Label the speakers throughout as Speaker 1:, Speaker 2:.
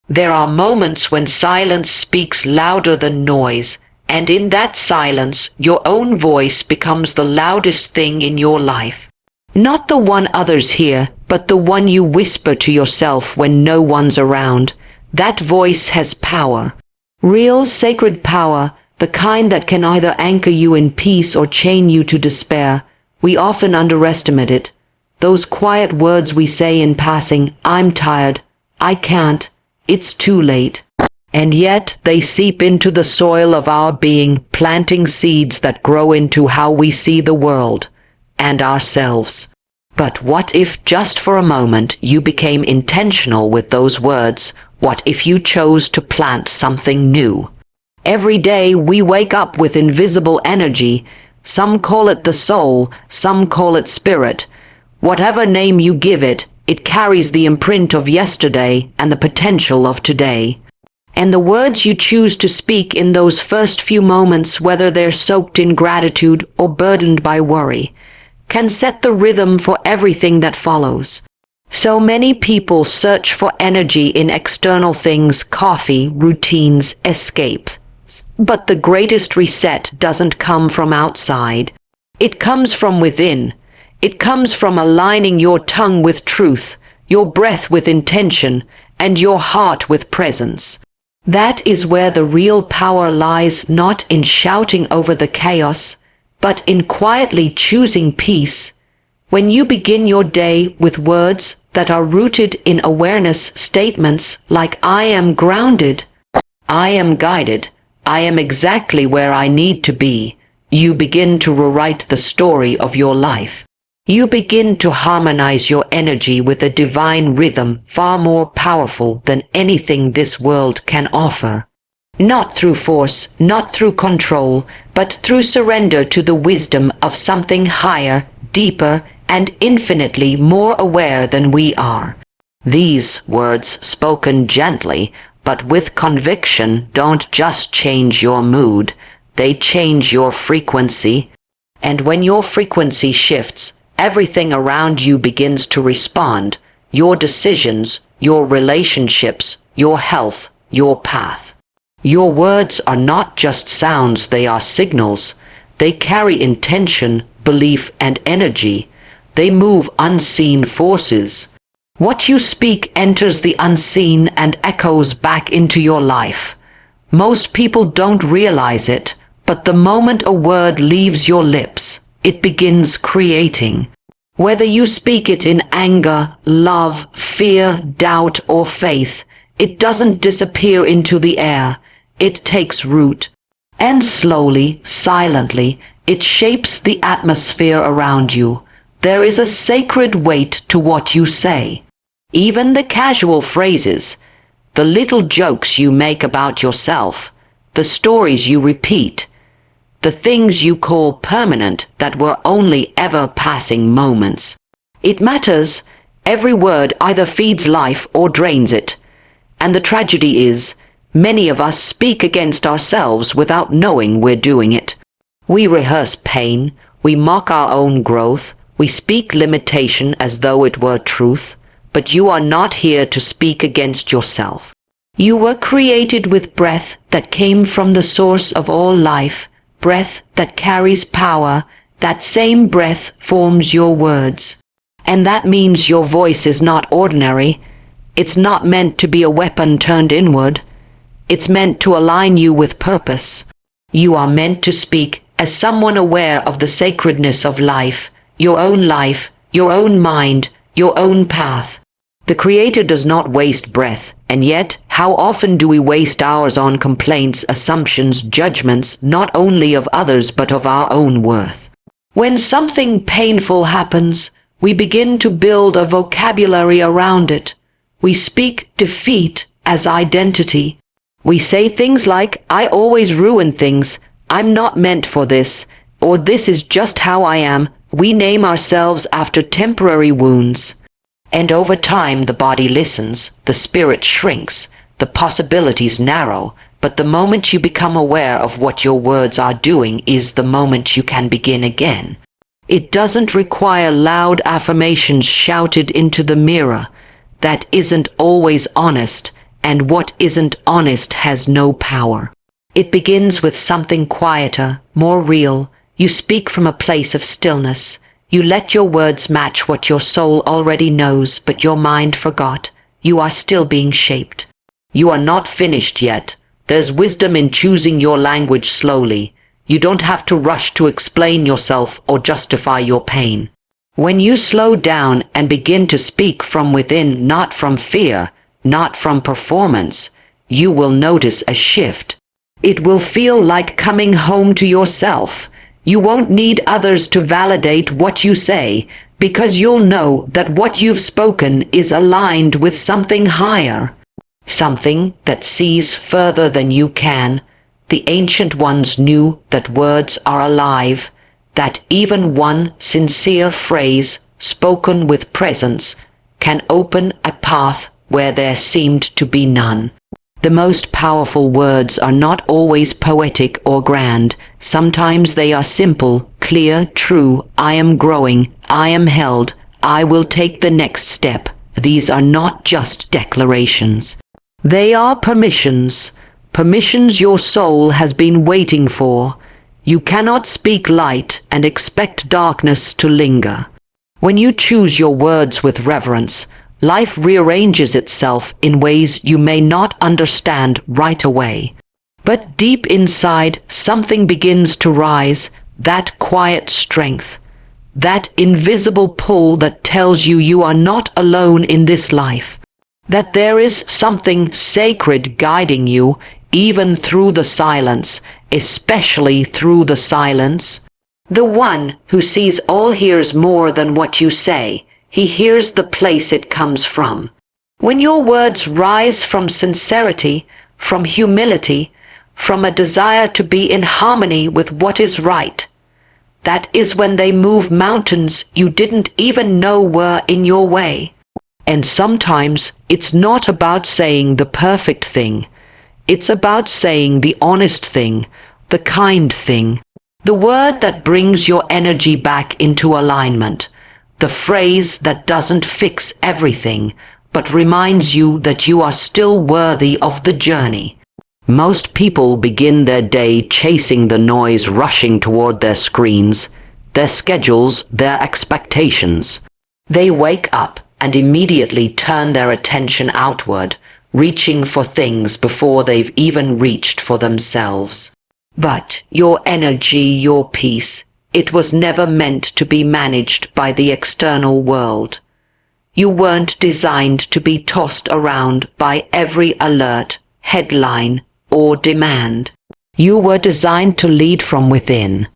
Speaker 1: There are moments when silence speaks louder than noise, and in that silence, your own voice becomes the loudest thing in your life. Not the one others hear, but the one you whisper to yourself when no one's around. That voice has power. Real sacred power, the kind that can either anchor you in peace or chain you to despair. We often underestimate it. Those quiet words we say in passing, I'm tired, I can't, it's too late. And yet they seep into the soil of our being, planting seeds that grow into how we see the world and ourselves. But what if just for a moment you became intentional with those words? What if you chose to plant something new? Every day we wake up with invisible energy. Some call it the soul, some call it spirit. Whatever name you give it, it carries the imprint of yesterday and the potential of today. And the words you choose to speak in those first few moments, whether they're soaked in gratitude or burdened by worry, can set the rhythm for everything that follows. So many people search for energy in external things, coffee, routines, escape. But the greatest reset doesn't come from outside. It comes from within. It comes from aligning your tongue with truth, your breath with intention, and your heart with presence. That is where the real power lies, not in shouting over the chaos, but in quietly choosing peace. When you begin your day with words that are rooted in awareness, statements like I am grounded, I am guided, I am exactly where I need to be, you begin to rewrite the story of your life. You begin to harmonize your energy with a divine rhythm far more powerful than anything this world can offer. Not through force, not through control, but through surrender to the wisdom of something higher, deeper, and infinitely more aware than we are. These words, spoken gently, but with conviction, don't just change your mood, they change your frequency. And when your frequency shifts, everything around you begins to respond. Your decisions, your relationships, your health, your path. Your words are not just sounds, they are signals. They carry intention, belief, and energy. They move unseen forces. What you speak enters the unseen and echoes back into your life. Most people don't realize it, but the moment a word leaves your lips, it begins creating. Whether you speak it in anger, love, fear, doubt, or faith, it doesn't disappear into the air. It takes root. And slowly, silently, it shapes the atmosphere around you. There is a sacred weight to what you say. Even the casual phrases, the little jokes you make about yourself, the stories you repeat, the things you call permanent that were only ever passing moments. It matters. Every word either feeds life or drains it. And the tragedy is, many of us speak against ourselves without knowing we're doing it. We rehearse pain, we mock our own growth, we speak limitation as though it were truth, but you are not here to speak against yourself. You were created with breath that came from the source of all life, breath that carries power. That same breath forms your words. And that means your voice is not ordinary. It's not meant to be a weapon turned inward. It's meant to align you with purpose. You are meant to speak as someone aware of the sacredness of life, your own mind, your own path. The Creator does not waste breath, and yet, how often do we waste ours on complaints, assumptions, judgments, not only of others but of our own worth? When something painful happens, we begin to build a vocabulary around it. We speak defeat as identity. We say things like, I always ruin things, I'm not meant for this, or this is just how I am. We name ourselves after temporary wounds. And over time the body listens, the spirit shrinks, the possibilities narrow, but the moment you become aware of what your words are doing is the moment you can begin again. It doesn't require loud affirmations shouted into the mirror. That isn't always honest, and what isn't honest has no power. It begins with something quieter, more real. You speak from a place of stillness. You let your words match what your soul already knows, but your mind forgot. You are still being shaped. You are not finished yet. There's wisdom in choosing your language slowly. You don't have to rush to explain yourself or justify your pain. When you slow down and begin to speak from within, not from fear, not from performance, you will notice a shift. It will feel like coming home to yourself. You won't need others to validate what you say, because you'll know that what you've spoken is aligned with something higher, something that sees further than you can. The ancient ones knew that words are alive, that even one sincere phrase spoken with presence can open a path where there seemed to be none. The most powerful words are not always poetic or grand. Sometimes they are simple, clear, true. I am growing. I am held. I will take the next step. These are not just declarations. They are permissions. Permissions your soul has been waiting for. You cannot speak light and expect darkness to linger. When you choose your words with reverence, life rearranges itself in ways you may not understand right away. But deep inside, something begins to rise, that quiet strength, that invisible pull that tells you you are not alone in this life, that there is something sacred guiding you, even through the silence, especially through the silence. The one who sees all hears more than what you say. He hears the place it comes from. When your words rise from sincerity, from humility, from a desire to be in harmony with what is right, that is when they move mountains you didn't even know were in your way. And sometimes it's not about saying the perfect thing. It's about saying the honest thing, the kind thing, the word that brings your energy back into alignment. The phrase that doesn't fix everything, but reminds you that you are still worthy of the journey. Most people begin their day chasing the noise, rushing toward their screens, their schedules, their expectations. They wake up and immediately turn their attention outward, reaching for things before they've even reached for themselves. But your energy, your peace, it was never meant to be managed by the external world. You weren't designed to be tossed around by every alert, headline, or demand. You were designed to lead from within.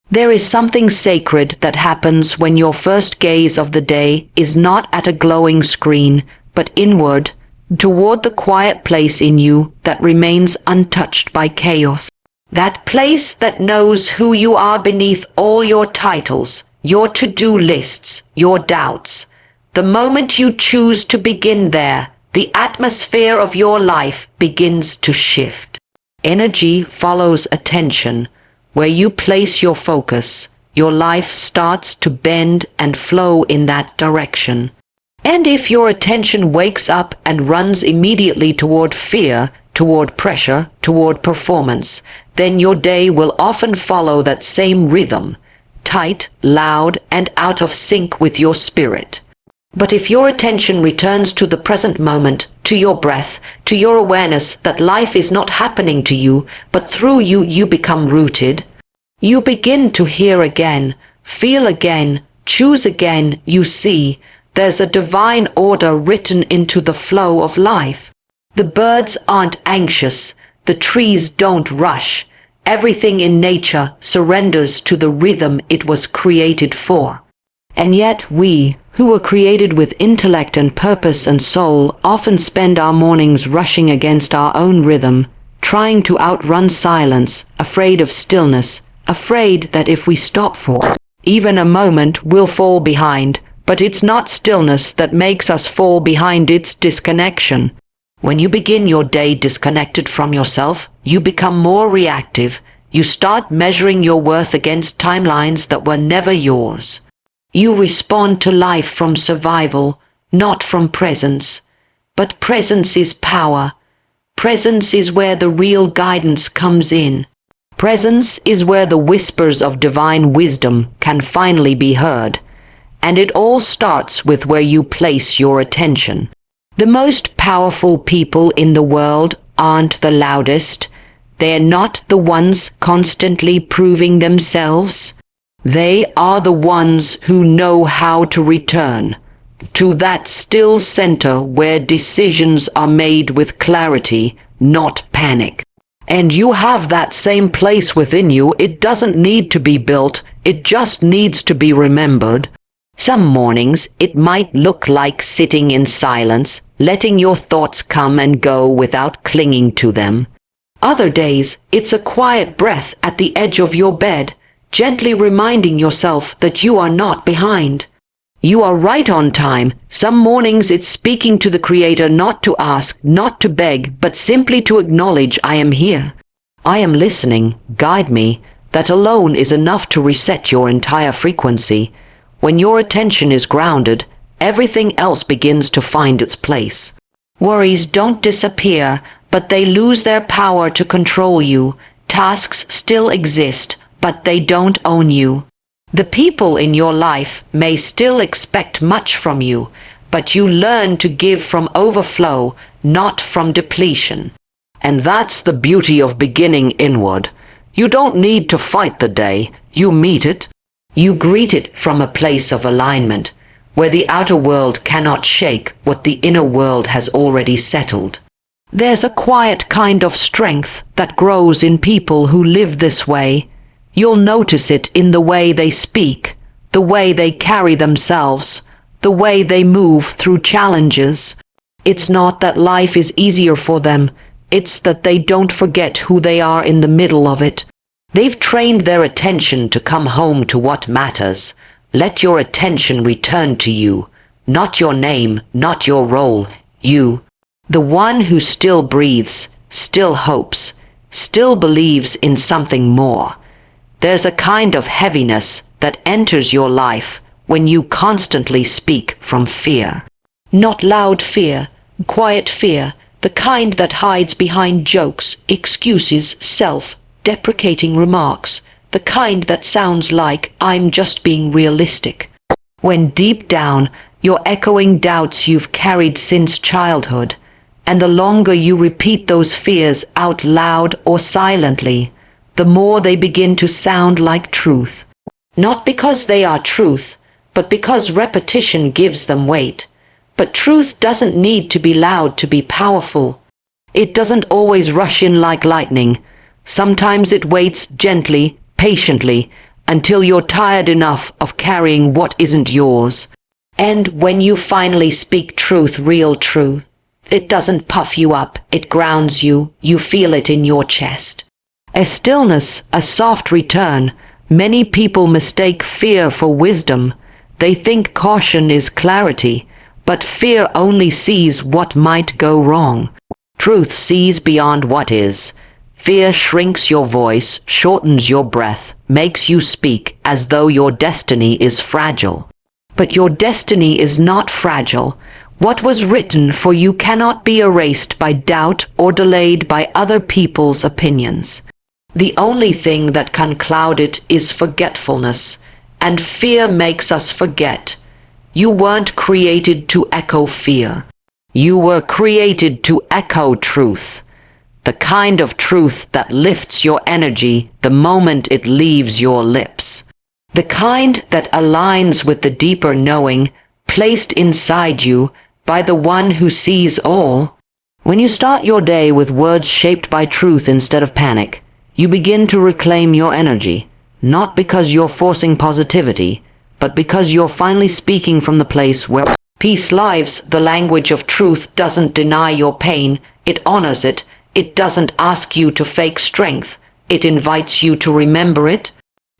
Speaker 1: There is something sacred that happens when your first gaze of the day is not at a glowing screen, but inward, toward the quiet place in you that remains untouched by chaos. That place that knows who you are beneath all your titles, your to-do lists, your doubts. The moment you choose to begin there, the atmosphere of your life begins to shift. Energy follows attention. Where you place your focus, your life starts to bend and flow in that direction. And if your attention wakes up and runs immediately toward fear, toward pressure, toward performance, then your day will often follow that same rhythm, tight, loud, and out of sync with your spirit. But if your attention returns to the present moment, to your breath, to your awareness that life is not happening to you, but through you, you become rooted. You begin to hear again, feel again, choose again. You see, there's a divine order written into the flow of life. The birds aren't anxious, the trees don't rush. Everything in nature surrenders to the rhythm it was created for. And yet we, who were created with intellect and purpose and soul, often spend our mornings rushing against our own rhythm, trying to outrun silence, afraid of stillness, afraid that if we stop for even a moment, we'll fall behind. But it's not stillness that makes us fall behind, it's disconnection. When you begin your day disconnected from yourself, you become more reactive. You start measuring your worth against timelines that were never yours. You respond to life from survival, not from presence. But presence is power. Presence is where the real guidance comes in. Presence is where the whispers of divine wisdom can finally be heard. And it all starts with where you place your attention. The most powerful people in the world aren't the loudest. They're not the ones constantly proving themselves. They are the ones who know how to return to that still center where decisions are made with clarity, not panic. And you have that same place within you. It doesn't need to be built. It just needs to be remembered. Some mornings it might look like sitting in silence, letting your thoughts come and go without clinging to them. Other days it's a quiet breath at the edge of your bed, gently reminding yourself that you are not behind. You are right on time. Some mornings it's speaking to the Creator, not to ask, not to beg, but simply to acknowledge, I am here. I am listening. Guide me. That alone is enough to reset your entire frequency. When your attention is grounded, everything else begins to find its place. Worries don't disappear, but they lose their power to control you. Tasks still exist, but they don't own you. The people in your life may still expect much from you, but you learn to give from overflow, not from depletion. And that's the beauty of beginning inward. You don't need to fight the day, you meet it. You greet it from a place of alignment, where the outer world cannot shake what the inner world has already settled. There's a quiet kind of strength that grows in people who live this way. You'll notice it in the way they speak, the way they carry themselves, the way they move through challenges. It's not that life is easier for them, it's that they don't forget who they are in the middle of it. They've trained their attention to come home to what matters. Let your attention return to you, not your name, not your role, you. The one who still breathes, still hopes, still believes in something more. There's a kind of heaviness that enters your life when you constantly speak from fear. Not loud fear, quiet fear, the kind that hides behind jokes, excuses, self-deprecating remarks, the kind that sounds like, I'm just being realistic. When deep down, you're echoing doubts you've carried since childhood, and the longer you repeat those fears out loud or silently, the more they begin to sound like truth. Not because they are truth, but because repetition gives them weight. But truth doesn't need to be loud to be powerful. It doesn't always rush in like lightning. Sometimes it waits gently, patiently, until you're tired enough of carrying what isn't yours. And when you finally speak truth, real truth, it doesn't puff you up, it grounds you, you feel it in your chest. A stillness, a soft return. Many people mistake fear for wisdom. They think caution is clarity, but fear only sees what might go wrong. Truth sees beyond what is. Fear shrinks your voice, shortens your breath, makes you speak as though your destiny is fragile. But your destiny is not fragile. What was written for you cannot be erased by doubt or delayed by other people's opinions. The only thing that can cloud it is forgetfulness, and fear makes us forget. You weren't created to echo fear. You were created to echo truth. The kind of truth that lifts your energy the moment it leaves your lips. The kind that aligns with the deeper knowing placed inside you by the one who sees all. When you start your day with words shaped by truth instead of panic, you begin to reclaim your energy, not because you're forcing positivity, but because you're finally speaking from the place where peace lives. The language of truth doesn't deny your pain, it honors it. It doesn't ask you to fake strength, it invites you to remember it.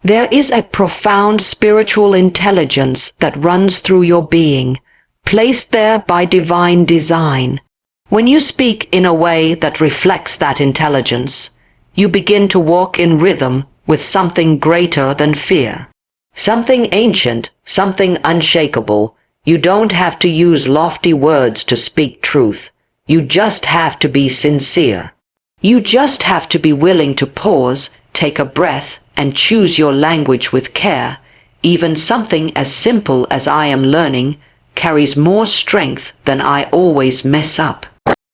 Speaker 1: There is a profound spiritual intelligence that runs through your being, placed there by divine design. When you speak in a way that reflects that intelligence, you begin to walk in rhythm with something greater than fear. Something ancient, something unshakable. You don't have to use lofty words to speak truth. You just have to be sincere. You just have to be willing to pause, take a breath, and choose your language with care. Even something as simple as "I am learning" carries more strength than "I always mess up."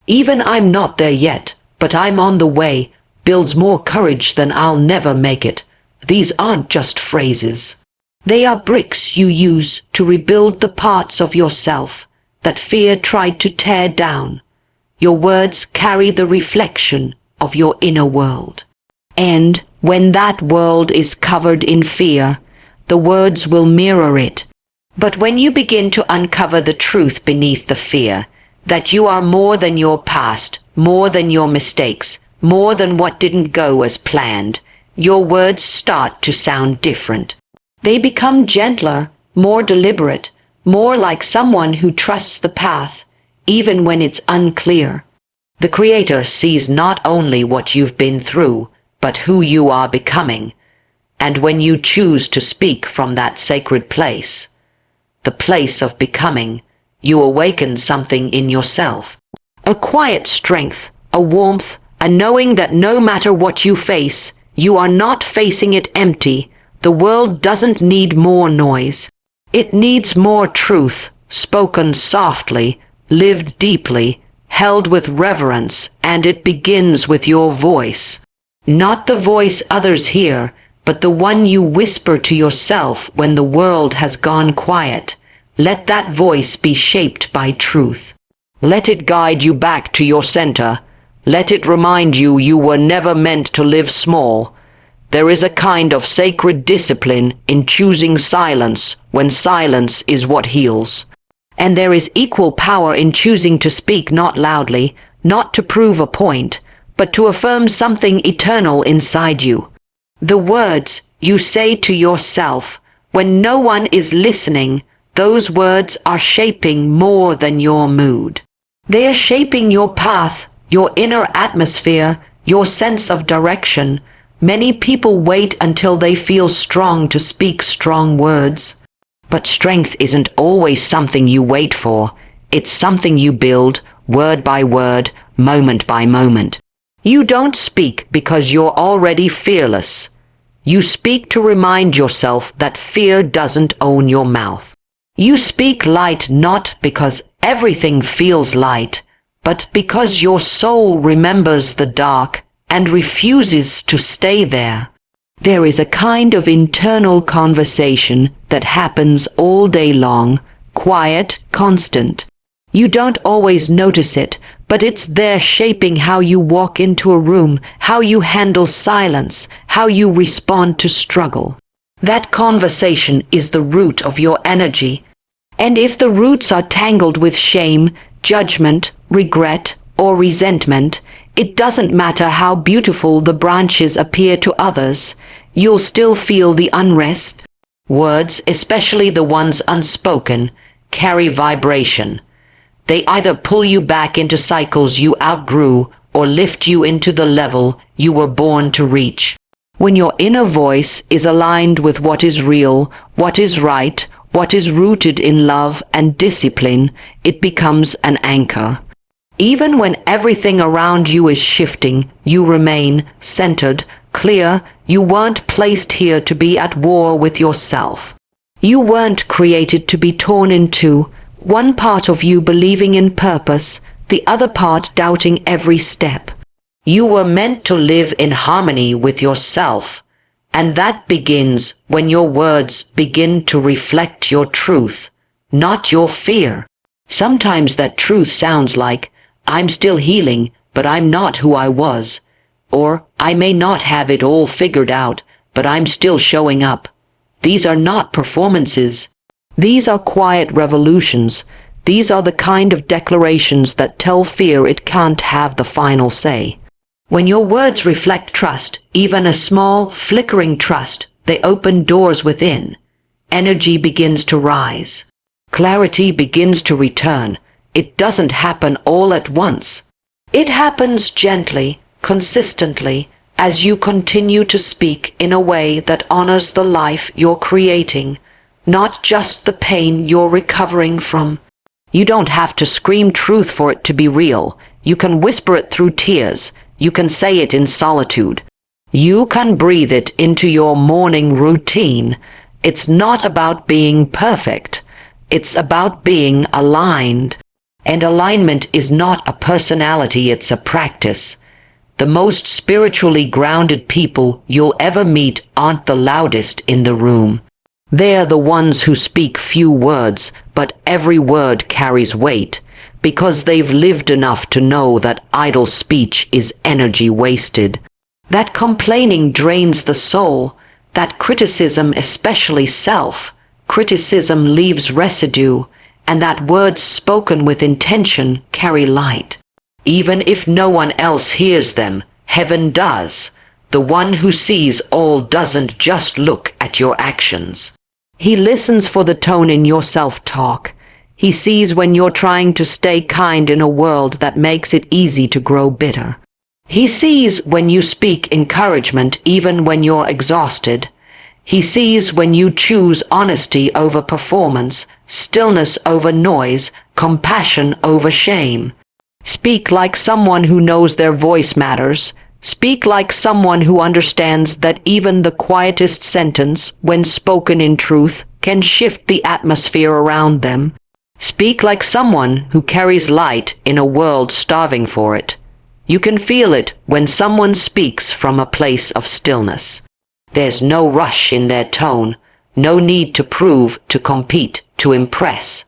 Speaker 1: Even "I'm not there yet, but I'm on the way" builds more courage than "I'll never make it." These aren't just phrases. They are bricks you use to rebuild the parts of yourself that fear tried to tear down. Your words carry the reflection of your inner world. And when that world is covered in fear, the words will mirror it. But when you begin to uncover the truth beneath the fear, that you are more than your past, more than your mistakes, more than what didn't go as planned, your words start to sound different. They become gentler, more deliberate, more like someone who trusts the path, even when it's unclear. The Creator sees not only what you've been through, but who you are becoming. And when you choose to speak from that sacred place, the place of becoming, you awaken something in yourself. A quiet strength, a warmth, a knowing that no matter what you face, you are not facing it empty. The world doesn't need more noise. It needs more truth, spoken softly, lived deeply, held with reverence, and it begins with your voice. Not the voice others hear, but the one you whisper to yourself when the world has gone quiet. Let that voice be shaped by truth. Let it guide you back to your center. Let it remind you you were never meant to live small. There is a kind of sacred discipline in choosing silence when silence is what heals. And there is equal power in choosing to speak not loudly, not to prove a point, but to affirm something eternal inside you. The words you say to yourself when no one is listening, those words are shaping more than your mood. They are shaping your path, your inner atmosphere, your sense of direction. Many people wait until they feel strong to speak strong words. But strength isn't always something you wait for. It's something you build, word by word, moment by moment. You don't speak because you're already fearless. You speak to remind yourself that fear doesn't own your mouth. You speak light not because everything feels light, but because your soul remembers the dark and refuses to stay there. There is a kind of internal conversation that happens all day long, quiet, constant. You don't always notice it, but it's there shaping how you walk into a room, how you handle silence, how you respond to struggle. That conversation is the root of your energy. And if the roots are tangled with shame, judgment, regret, or resentment, it doesn't matter how beautiful the branches appear to others, you'll still feel the unrest. Words, especially the ones unspoken, carry vibration. They either pull you back into cycles you outgrew or lift you into the level you were born to reach. When your inner voice is aligned with what is real, what is right, what is rooted in love and discipline, it becomes an anchor. Even when everything around you is shifting, you remain centered, clear. You weren't placed here to be at war with yourself. You weren't created to be torn in two, one part of you believing in purpose, the other part doubting every step. You were meant to live in harmony with yourself, and that begins when your words begin to reflect your truth, not your fear. Sometimes that truth sounds like, "I'm still healing, but I'm not who I was," or "I may not have it all figured out, but I'm still showing up." These are not performances. These are quiet revolutions. These are the kind of declarations that tell fear it can't have the final say. When your words reflect trust, even a small, flickering trust, they open doors within. Energy begins to rise. Clarity begins to return. It doesn't happen all at once. It happens gently, consistently, as you continue to speak in a way that honors the life you're creating, not just the pain you're recovering from. You don't have to scream truth for it to be real. You can whisper it through tears. You can say it in solitude. You can breathe it into your morning routine. It's not about being perfect. It's about being aligned. And alignment is not a personality, it's a practice. The most spiritually grounded people you'll ever meet aren't the loudest in the room. They're the ones who speak few words, but every word carries weight, because they've lived enough to know that idle speech is energy wasted. That complaining drains the soul. That criticism, especially self-criticism, leaves residue, and that words spoken with intention carry light. Even if no one else hears them, heaven does. The one who sees all doesn't just look at your actions. He listens for the tone in your self-talk. He sees when you're trying to stay kind in a world that makes it easy to grow bitter. He sees when you speak encouragement even when you're exhausted. He sees when you choose honesty over performance, stillness over noise, compassion over shame. Speak like someone who knows their voice matters. Speak like someone who understands that even the quietest sentence, when spoken in truth, can shift the atmosphere around them. Speak like someone who carries light in a world starving for it. You can feel it when someone speaks from a place of stillness. There's no rush in their tone, no need to prove, to compete, to impress.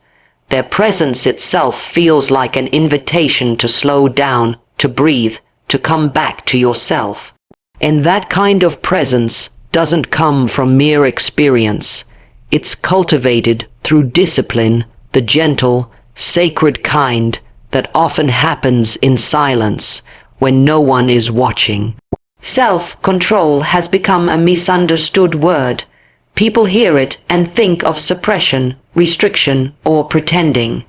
Speaker 1: Their presence itself feels like an invitation to slow down, to breathe, to come back to yourself. And that kind of presence doesn't come from mere experience. It's cultivated through discipline, the gentle, sacred kind that often happens in silence when no one is watching. Self-control has become a misunderstood word. People hear it and think of suppression, restriction, or pretending.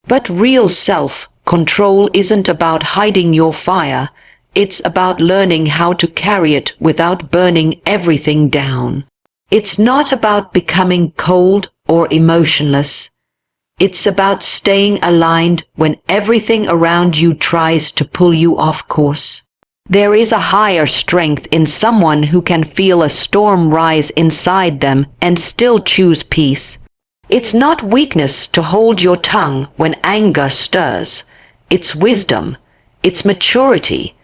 Speaker 1: But real self-control isn't about hiding your fire. It's about learning how to carry it without burning everything down. It's not about becoming cold or emotionless. It's about staying aligned when everything around you tries to pull you off course. There is a higher strength in someone who can feel a storm rise inside them and still choose peace. It's not weakness to hold your tongue when anger stirs. It's wisdom. It's maturity.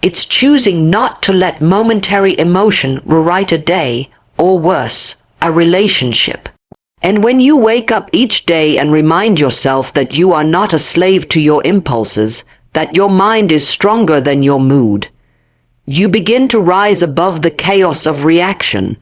Speaker 1: It's choosing not to let momentary emotion rewrite a day, or worse, a relationship. And when you wake up each day and remind yourself that you are not a slave to your impulses, that your mind is stronger than your mood, you begin to rise above the chaos of reaction.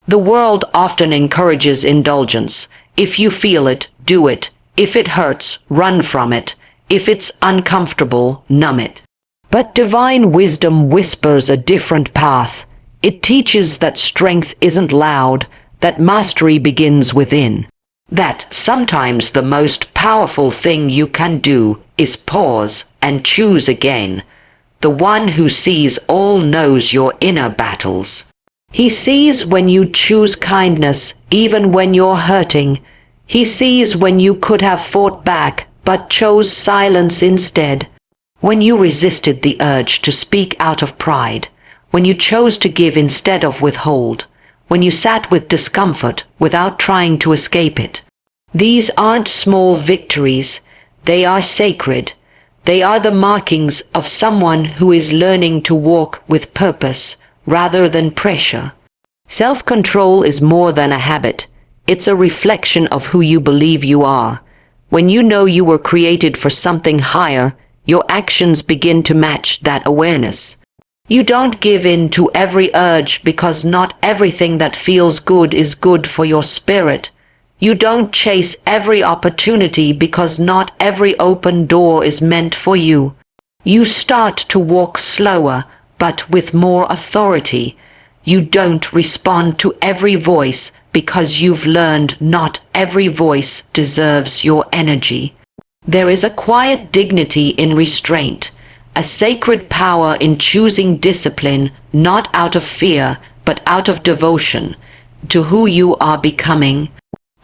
Speaker 1: The world often encourages indulgence. If you feel it, do it. If it hurts, run from it. If it's uncomfortable, numb it. But divine wisdom whispers a different path. It teaches that strength isn't loud, that mastery begins within. That sometimes the most powerful thing you can do is pause and choose again. The one who sees all knows your inner battles. He sees when you choose kindness, even when you're hurting. He sees when you could have fought back, but chose silence instead. When you resisted the urge to speak out of pride. When you chose to give instead of withhold. When you sat with discomfort without trying to escape it. These aren't small victories. They are sacred. They are the markings of someone who is learning to walk with purpose rather than pressure. Self-control is more than a habit. It's a reflection of who you believe you are. When you know you were created for something higher, your actions begin to match that awareness. You don't give in to every urge because not everything that feels good is good for your spirit. You don't chase every opportunity because not every open door is meant for you. You start to walk slower, but with more authority. You don't respond to every voice because you've learned not every voice deserves your energy. There is a quiet dignity in restraint, a sacred power in choosing discipline, not out of fear, but out of devotion, to who you are becoming,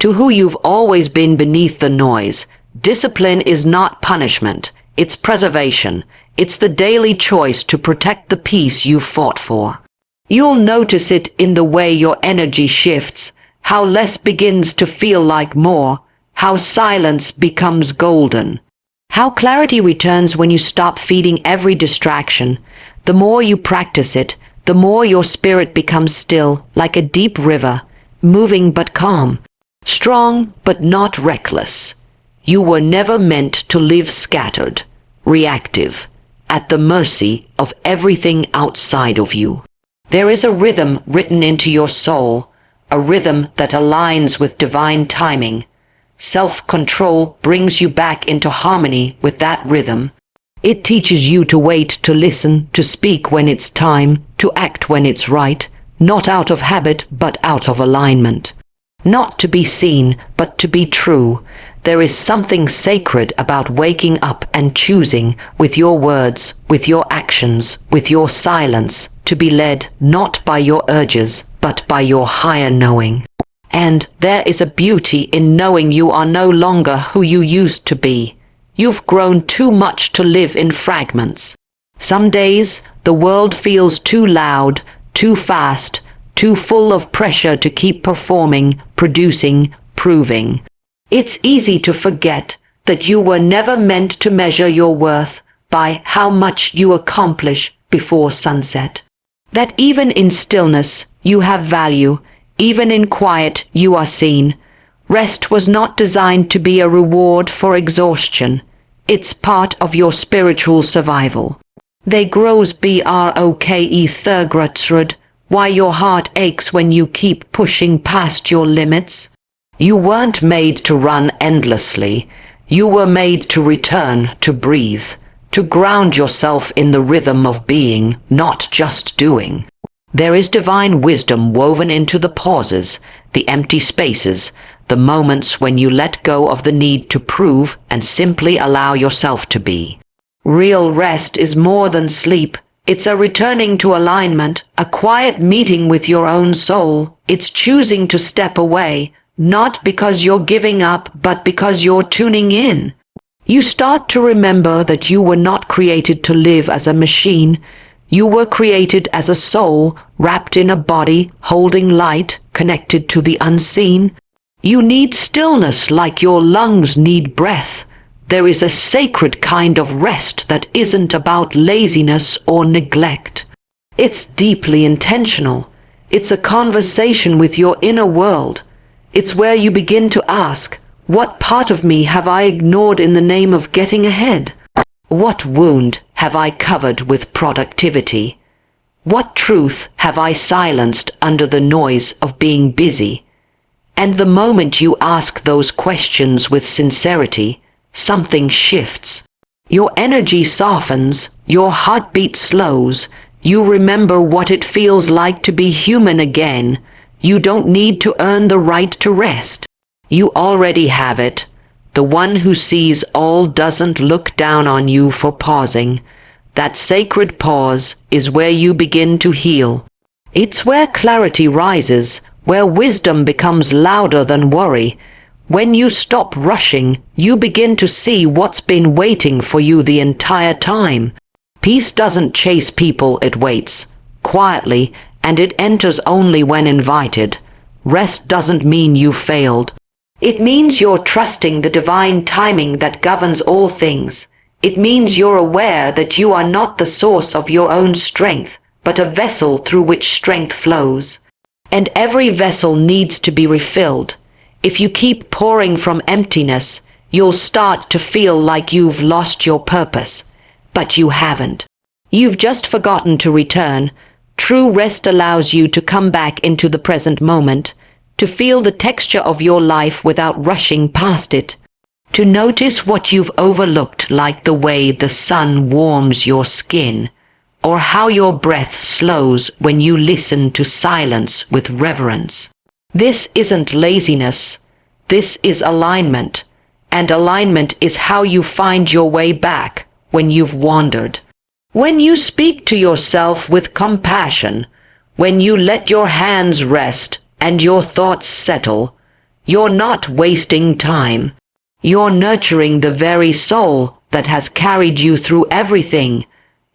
Speaker 1: to who you've always been beneath the noise, Discipline is not punishment, it's preservation. It's the daily choice to protect the peace you've fought for. You'll notice it in the way your energy shifts, how less begins to feel like more, how silence becomes golden, how clarity returns when you stop feeding every distraction. The more you practice it, the more your spirit becomes still, like a deep river, moving but calm, strong but not reckless. You were never meant to live scattered, reactive, at the mercy of everything outside of you. There is a rhythm written into your soul, a rhythm that aligns with divine timing. Self-control brings you back into harmony with that rhythm. It teaches you to wait, to listen, to speak when it's time, to act when it's right, not out of habit but out of alignment. Not to be seen, but to be true. There is something sacred about waking up and choosing, with your words, with your actions, with your silence, to be led not by your urges, but by your higher knowing. And there is a beauty in knowing you are no longer who you used to be. You've grown too much to live in fragments. Some days, the world feels too loud, too fast, too full of pressure to keep performing, producing, proving. It's easy to forget that you were never meant to measure your worth by how much you accomplish before sunset. That even in stillness you have value, even in quiet you are seen. Rest was not designed to be a reward for exhaustion. It's part of your spiritual survival. They grows broke thurgratsrud, why your heart aches when you keep pushing past your limits. You weren't made to run endlessly. You were made to return, to breathe, to ground yourself in the rhythm of being, not just doing. There is divine wisdom woven into the pauses, the empty spaces, the moments when you let go of the need to prove and simply allow yourself to be. Real rest is more than sleep. It's a returning to alignment, a quiet meeting with your own soul. It's choosing to step away, not because you're giving up, but because you're tuning in. You start to remember that you were not created to live as a machine. You were created as a soul, wrapped in a body, holding light, connected to the unseen. You need stillness like your lungs need breath. There is a sacred kind of rest that isn't about laziness or neglect. It's deeply intentional. It's a conversation with your inner world. It's where you begin to ask, what part of me have I ignored in the name of getting ahead? What wound have I covered with productivity? What truth have I silenced under the noise of being busy? And the moment you ask those questions with sincerity, something shifts. Your energy softens, your heartbeat slows, you remember what it feels like to be human again. You don't need to earn the right to rest. You already have it. The one who sees all doesn't look down on you for pausing. That sacred pause is where you begin to heal. It's where clarity rises, where wisdom becomes louder than worry. When you stop rushing, you begin to see what's been waiting for you the entire time. Peace doesn't chase people, it waits, quietly, and it enters only when invited. Rest doesn't mean you failed. It means you're trusting the divine timing that governs all things. It means you're aware that you are not the source of your own strength, but a vessel through which strength flows. And every vessel needs to be refilled. If you keep pouring from emptiness, you'll start to feel like you've lost your purpose. But you haven't. You've just forgotten to return. True rest allows you to come back into the present moment, to feel the texture of your life without rushing past it, to notice what you've overlooked, like the way the sun warms your skin, or how your breath slows when you listen to silence with reverence. This isn't laziness. This is alignment. And alignment is how you find your way back when you've wandered. When you speak to yourself with compassion, when you let your hands rest and your thoughts settle, you're not wasting time. You're nurturing the very soul that has carried you through everything.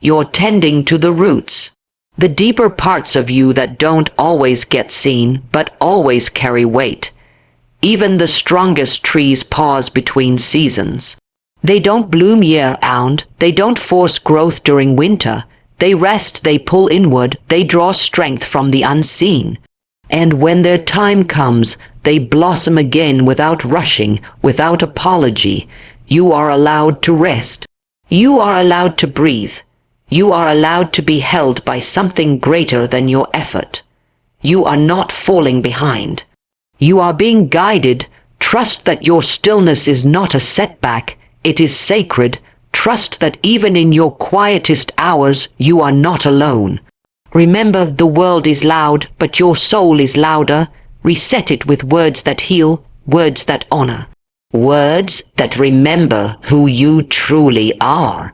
Speaker 1: You're tending to the roots, the deeper parts of you that don't always get seen, but always carry weight. Even the strongest trees pause between seasons. They don't bloom year-round, they don't force growth during winter. They rest, they pull inward, they draw strength from the unseen. And when their time comes, they blossom again without rushing, without apology. You are allowed to rest. You are allowed to breathe. You are allowed to be held by something greater than your effort. You are not falling behind. You are being guided. Trust that your stillness is not a setback. It is sacred. Trust that even in your quietest hours, you are not alone. Remember, the world is loud, but your soul is louder. Reset it with words that heal, words that honor, words that remember who you truly are.